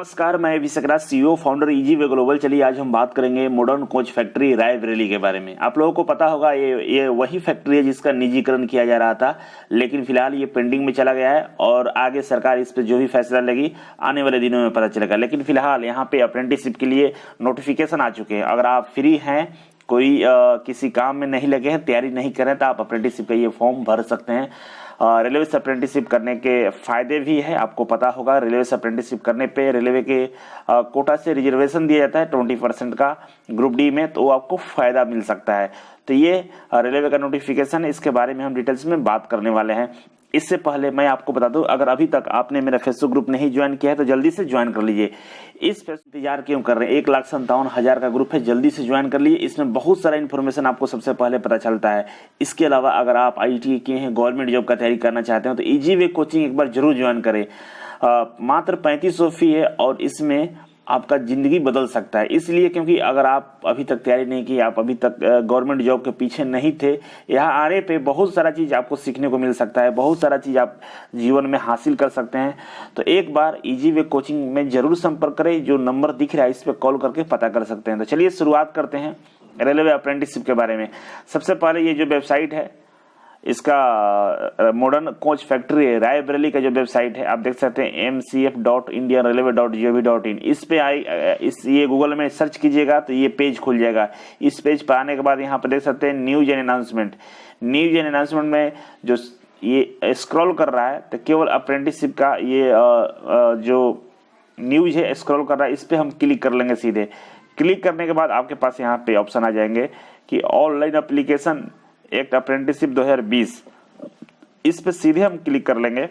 नमस्कार, मैं विशकराज CEO founder Easyway global. चलिए आज हम बात करेंगे मॉडर्न कोच फैक्ट्री रायबरेली के बारे में। आप लोगों को पता होगा ये वही फैक्ट्री है जिसका निजीकरण किया जा रहा था, लेकिन फिलहाल ये पेंडिंग में चला गया है और आगे सरकार इस पर जो भी फैसला लेगी आने वाले दिनों में पता चलेगा। लेकिन फिलहाल यहाँ पे अप्रेंटिसशिप के लिए नोटिफिकेशन आ चुके हैं। अगर आप फ्री हैं, कोई किसी काम में नहीं लगे हैं, तैयारी नहीं करें, तो आप अप्रेंटिसशिप का ये फॉर्म भर सकते हैं। रेलवे से अप्रेंटिसशिप करने के फायदे भी है। आपको पता होगा रेलवे से अप्रेंटिसशिप करने पे रेलवे के कोटा से रिजर्वेशन दिया जाता है 20% का ग्रुप डी में, तो आपको फायदा मिल सकता है। तो ये रेलवे का नोटिफिकेशन है, इसके बारे में हम डिटेल्स में बात करने वाले हैं। इससे पहले मैं आपको बता दूं, अगर अभी तक आपने मेरा फेसबुक ग्रुप नहीं ज्वाइन किया है तो जल्दी से ज्वाइन कर लीजिए। इस फेसबुक इंतजार क्यों कर रहे हैं? 1,57,000 का ग्रुप है, जल्दी से ज्वाइन कर लीजिए। इसमें बहुत सारा इन्फॉर्मेशन आपको सबसे पहले पता चलता है। इसके अलावा अगर आप IIT किए हैं, गवर्नमेंट जॉब का तैयारी करना चाहते हैं तो ईजीवे कोचिंग एक बार जरूर ज्वाइन करें। मात्र 3500 फी है और इसमें आपका जिंदगी बदल सकता है। इसलिए क्योंकि अगर आप अभी तक तैयारी नहीं की, आप अभी तक गवर्नमेंट जॉब के पीछे नहीं थे, यहाँ आने पे बहुत सारा चीज आपको सीखने को मिल सकता है, बहुत सारा चीज आप जीवन में हासिल कर सकते हैं। तो एक बार ईजीवे कोचिंग में जरूर संपर्क करें। जो नंबर दिख रहा है इस पे कॉल करके पता कर सकते हैं। तो चलिए शुरुआत करते हैं रेलवे अप्रेंटिसशिप के बारे में। सबसे पहले ये जो वेबसाइट है इसका मॉडर्न कोच फैक्ट्री है रायबरेली का जो वेबसाइट है, आप देख सकते हैं mcf.indianrailway.gov.in। इस पे ये गूगल में सर्च कीजिएगा तो ये पेज खुल जाएगा। इस पेज पर आने के बाद यहाँ पे देख सकते हैं news and announcement. News and announcement में जो ये स्क्रॉल कर रहा है तो केवल अप्रेंटिसशिप का ये जो न्यूज है स्क्रॉल कर रहा है, इस पे हम क्लिक कर लेंगे। सीधे क्लिक करने के बाद आपके पास यहाँ पे ऑप्शन आ जाएंगे कि ऑनलाइन एप्लीकेशन एक्ट अप्रेंटिसशिप 2020। इस पे सीधे हम क्लिक कर लेंगे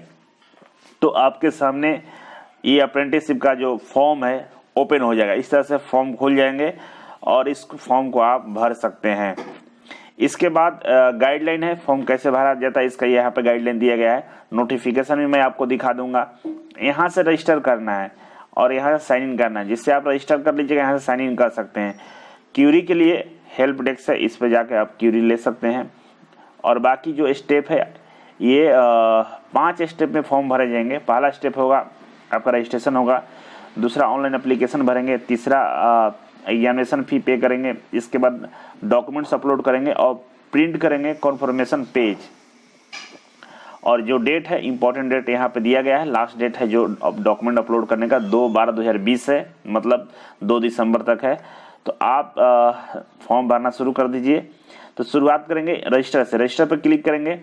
तो आपके सामने ये अप्रेंटिसशिप का जो फॉर्म है ओपन हो जाएगा। इस तरह से फॉर्म खुल जाएंगे और इस फॉर्म को आप भर सकते हैं। इसके बाद गाइडलाइन है, फॉर्म कैसे भरा जाता है इसका यहाँ पे गाइडलाइन दिया गया है। नोटिफिकेशन भी मैं आपको दिखा दूंगा। यहाँ से रजिस्टर करना है और यहाँ से साइन इन करना है। जिससे आप रजिस्टर कर लीजिएगा, यहाँ से साइन इन कर सकते हैं। क्यूरी के लिए हेल्प डेस्क है, इस पे जाके आप क्यूरी ले सकते हैं। और बाकी जो स्टेप है ये 5 स्टेप में फॉर्म भरे जाएंगे। पहला स्टेप होगा आपका रजिस्ट्रेशन होगा, दूसरा ऑनलाइन एप्लीकेशन भरेंगे, तीसरा एग्जामिनेशन फी पे करेंगे, इसके बाद डॉक्यूमेंट्स अपलोड करेंगे और प्रिंट करेंगे कॉन्फर्मेशन पेज। और जो डेट है, इंपॉर्टेंट डेट यहाँ पे दिया गया है। लास्ट डेट है जो डॉक्यूमेंट अपलोड करने का 2/12/2020 है, मतलब 2 दिसंबर तक है। तो आप फॉर्म भरना शुरू कर दीजिए। तो शुरुआत करेंगे रजिस्टर से। रजिस्टर पर क्लिक करेंगे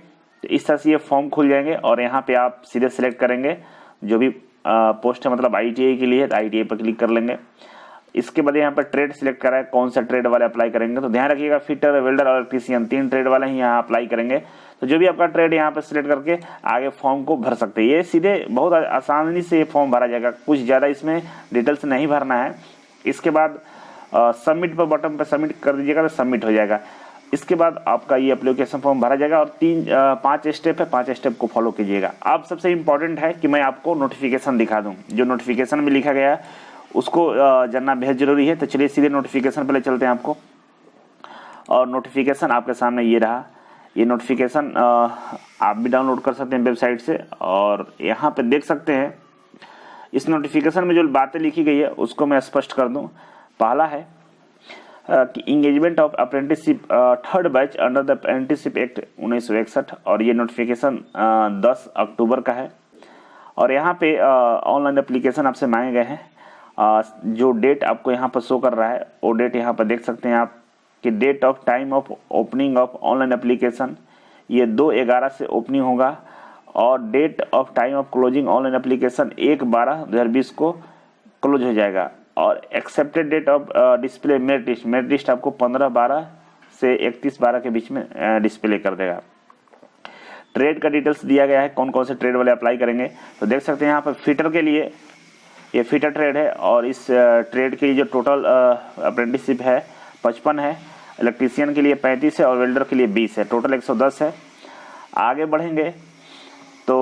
तो इस तरह से ये फॉर्म खुल जाएंगे और यहाँ पे आप सीधे सेलेक्ट करेंगे जो भी पोस्ट है, मतलब ITI के लिए तो ITI पर क्लिक कर लेंगे। इसके बाद यहाँ पर ट्रेड सिलेक्ट करा है, कौन सा ट्रेड वाले अप्लाई करेंगे। तो ध्यान रखिएगा फिटर, वेल्डर और इलेक्ट्रीशियन 3 ट्रेड वाले ही यहाँ अप्लाई करेंगे। तो जो भी आपका ट्रेड यहाँ पर सिलेक्ट करके आगे फॉर्म को भर सकते हैं। ये सीधे बहुत आसानी से ये फॉर्म भरा जाएगा, कुछ ज़्यादा इसमें डिटेल्स नहीं भरना है। इसके बाद सबमिट पर बटन पर सबमिट कर दीजिएगा तो सबमिट हो जाएगा। इसके बाद आपका ये एप्लीकेशन फॉर्म भरा जाएगा और 5 स्टेप है, 5 स्टेप को फॉलो कीजिएगा। अब सबसे इम्पोर्टेंट है कि मैं आपको नोटिफिकेशन दिखा दूं। जो नोटिफिकेशन में लिखा गया है उसको जानना बेहद जरूरी है। तो चलिए सीधे नोटिफिकेशन पहले चलते हैं आपको। और नोटिफिकेशन आपके सामने ये रहा। ये नोटिफिकेशन आप भी डाउनलोड कर सकते हैं वेबसाइट से और यहाँ पे देख सकते हैं। इस नोटिफिकेशन में जो बातें लिखी गई है उसको मैं स्पष्ट कर दूं। पहला है कि engagement of apprenticeship 3rd batch under the apprenticeship act 1961, और ये नोटिफिकेशन 10 अक्टूबर का है। और यहाँ पे ऑनलाइन एप्लीकेशन आपसे मांगे गए हैं। जो डेट आपको यहाँ पर शो कर रहा है वो डेट यहाँ पर देख सकते हैं आप कि date of time of opening of online application ये 2/11 से ओपनिंग होगा और date of time of closing online application 1/12/2020 को क्लोज हो जाएगा। और accepted date of display merit list आपको 15/12 से 31/12 के बीच में डिस्प्ले कर देगा। ट्रेड का डिटेल्स दिया गया है, कौन कौन से ट्रेड वाले अप्लाई करेंगे। तो देख सकते हैं यहाँ पर फिटर के लिए ये फिटर ट्रेड है और इस ट्रेड के लिए जो टोटल अप्रेंटिसशिप है 55 है, इलेक्ट्रीशियन के लिए 35 है और वेल्डर के लिए 20 है, टोटल 110 है। आगे बढ़ेंगे तो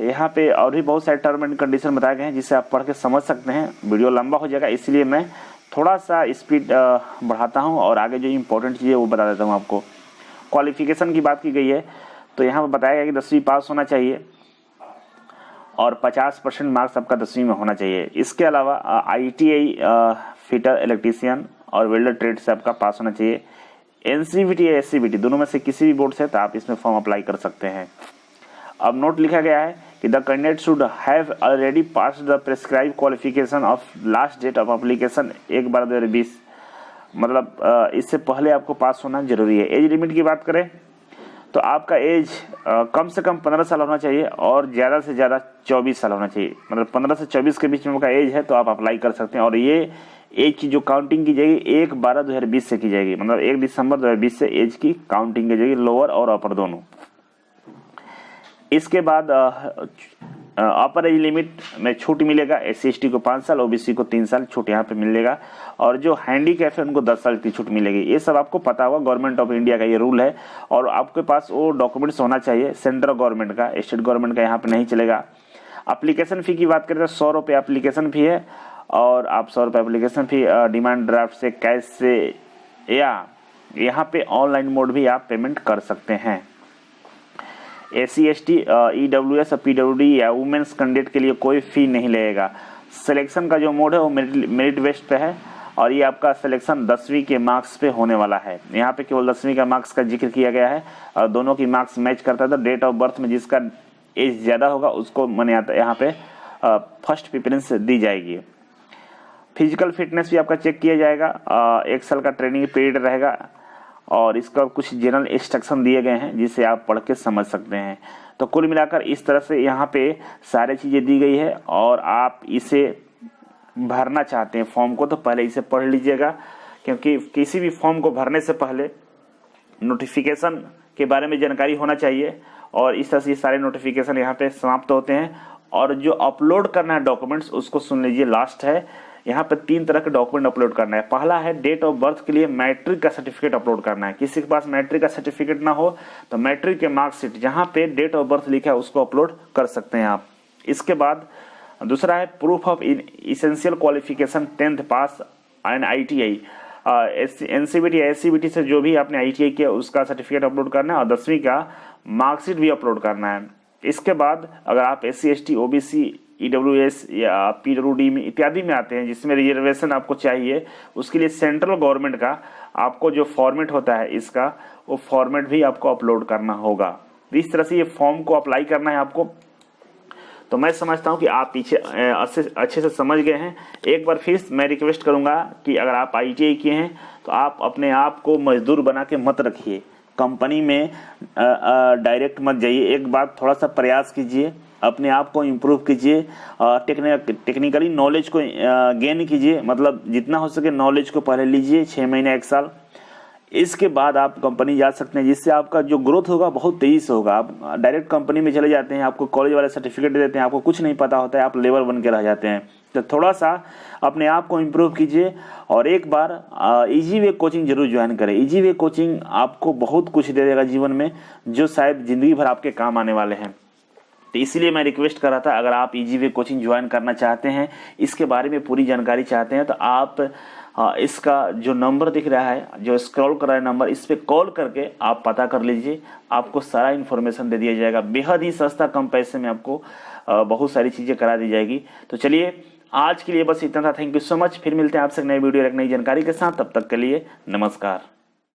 यहाँ पे और भी बहुत सारे टर्म एंड कंडीशन बताए गए हैं जिसे आप पढ़ के समझ सकते हैं। वीडियो लंबा हो जाएगा इसलिए मैं थोड़ा सा स्पीड बढ़ाता हूँ और आगे जो इम्पोर्टेंट चीज़ है वो बता देता हूँ आपको। क्वालिफिकेशन की बात की गई है तो यहाँ पर बताया गया कि 10वीं पास होना चाहिए और 50% मार्क्स आपका 10वीं में होना चाहिए। इसके अलावा ITI फिटर, इलेक्ट्रीशियन और वेल्डर ट्रेड से आपका पास होना चाहिए। NCVT या SCVT दोनों में से किसी भी बोर्ड से तो आप इसमें फॉर्म अप्लाई कर सकते हैं। अब नोट लिखा गया है कि the candidate should have already passed the prescribe qualification of last date of application 1/12/2020, मतलब इससे पहले आपको पास होना जरूरी है। एज लिमिट की बात करें तो आपका एज कम से कम 15 साल होना चाहिए और ज़्यादा से ज़्यादा 24 साल होना चाहिए। मतलब 15 से 24 के बीच में आपका एज है तो आप अप्लाई कर सकते हैं। और ये एज की जो काउंटिंग की जाएगी 1/12/2020 से की जाएगी, मतलब 1 दिसंबर 2020 से एज की काउंटिंग की जाएगी, लोअर और अपर दोनों। इसके बाद अपर एज लिमिट में छूट मिलेगा। SC/ST को 5 साल, OBC को 3 साल छूट यहाँ पे मिलेगा। और जो हैंडीकैप है उनको 10 साल की छूट मिलेगी। ये सब आपको पता होगा, गवर्नमेंट ऑफ इंडिया का ये रूल है। और आपके पास वो डॉक्यूमेंट्स होना चाहिए सेंट्रल गवर्नमेंट का, स्टेट गवर्नमेंट का यहाँ पे नहीं चलेगा। एप्लीकेशन फ़ी की बात करें तो 100 रुपये एप्लीकेशन फ़ी है और आप 100 रुपये एप्लीकेशन फ़ी डिमांड ड्राफ्ट से, कैश से या यहाँ पे ऑनलाइन मोड भी आप पेमेंट कर सकते हैं। SC/ST, EWS और PWD या वुमेन्स कैंडिडेट के लिए कोई फ़ी नहीं लगेगा। सिलेक्शन का जो मोड है वो मेरिट बेस्ड पे है और ये आपका सिलेक्शन 10वीं के मार्क्स पे होने वाला है। यहाँ पे केवल 10वीं का मार्क्स का जिक्र किया गया है और दोनों की मार्क्स मैच करता है तो डेट ऑफ बर्थ में जिसका एज ज़्यादा होगा उसको मैंने यहाँ पे फर्स्ट प्रेफरेंस दी जाएगी। फिजिकल फिटनेस भी आपका चेक किया जाएगा। 1 साल का ट्रेनिंग पीरियड रहेगा और इसका कुछ जनरल इंस्ट्रक्शन दिए गए हैं जिसे आप पढ़ के समझ सकते हैं। तो कुल मिलाकर इस तरह से यहाँ पे सारी चीज़ें दी गई है और आप इसे भरना चाहते हैं फॉर्म को तो पहले इसे पढ़ लीजिएगा, क्योंकि किसी भी फॉर्म को भरने से पहले नोटिफिकेशन के बारे में जानकारी होना चाहिए और इस तरह से सारे नोटिफिकेशन यहाँ पे समाप्त होते हैं। और जो अपलोड करना है डॉक्यूमेंट्स उसको सुन लीजिए, लास्ट है। यहाँ पे 3 तरह के डॉक्यूमेंट अपलोड करना है। पहला है डेट ऑफ बर्थ के लिए मैट्रिक का सर्टिफिकेट अपलोड करना है। किसी के पास मैट्रिक का सर्टिफिकेट ना हो तो मैट्रिक के मार्कशीट जहाँ पे डेट ऑफ बर्थ लिखा है उसको अपलोड कर सकते हैं आप। इसके बाद दूसरा है proof of essential qualification 10th pass and ITI, NCVT या SCVT से जो भी आपने ITI किया उसका सर्टिफिकेट अपलोड करना है और 10वीं का मार्कशीट भी अपलोड करना है। इसके बाद अगर आप SC/ST, OBC, EWS या PWD में इत्यादि में आते हैं जिसमें रिजर्वेशन आपको चाहिए, उसके लिए सेंट्रल गवर्नमेंट का आपको जो फॉर्मेट होता है इसका वो फॉर्मेट भी आपको अपलोड करना होगा। इस तरह से ये फॉर्म को अप्लाई करना है आपको। तो मैं समझता हूँ कि आप पीछे अच्छे से समझ गए हैं। एक बार फिर मैं रिक्वेस्ट करूँगा कि अगर आप ITI किए हैं तो आप अपने आप को मजदूर बना के मत रखिए, कंपनी में डायरेक्ट मत जाइए। एक बार थोड़ा सा प्रयास कीजिए, अपने आप को इम्प्रूव कीजिए, टेक्निकली नॉलेज को गेन कीजिए, मतलब जितना हो सके नॉलेज को पहले लीजिए 6 महीने 1 साल। इसके बाद आप कंपनी जा सकते हैं जिससे आपका जो ग्रोथ होगा बहुत तेज़ी से होगा। आप डायरेक्ट कंपनी में चले जाते हैं, आपको कॉलेज वाले सर्टिफिकेट दे देते हैं, आपको कुछ नहीं पता होता है, आप लेबर बन के रह जाते हैं। तो थोड़ा सा अपने आप को इम्प्रूव कीजिए और एक बार इजी वे कोचिंग जरूर ज्वाइन करें। इजी वे कोचिंग आपको बहुत कुछ दे देगा जीवन में जो शायद ज़िंदगी भर आपके काम आने वाले हैं। तो इसलिए मैं रिक्वेस्ट कर रहा था, अगर आप इजी वे कोचिंग ज्वाइन करना चाहते हैं, इसके बारे में पूरी जानकारी चाहते हैं, तो आप इसका जो नंबर दिख रहा है, जो स्क्रॉल कर रहा है नंबर, इस पर कॉल करके आप पता कर लीजिए, आपको सारा इन्फॉर्मेशन दे दिया जाएगा। बेहद ही सस्ता कम पैसे में आपको बहुत सारी चीज़ें करा दी जाएगी। तो चलिए आज के लिए बस इतना था। Thank you so much. फिर मिलते हैं आपसे नई वीडियो एक नई जानकारी के साथ। तब तक के लिए नमस्कार।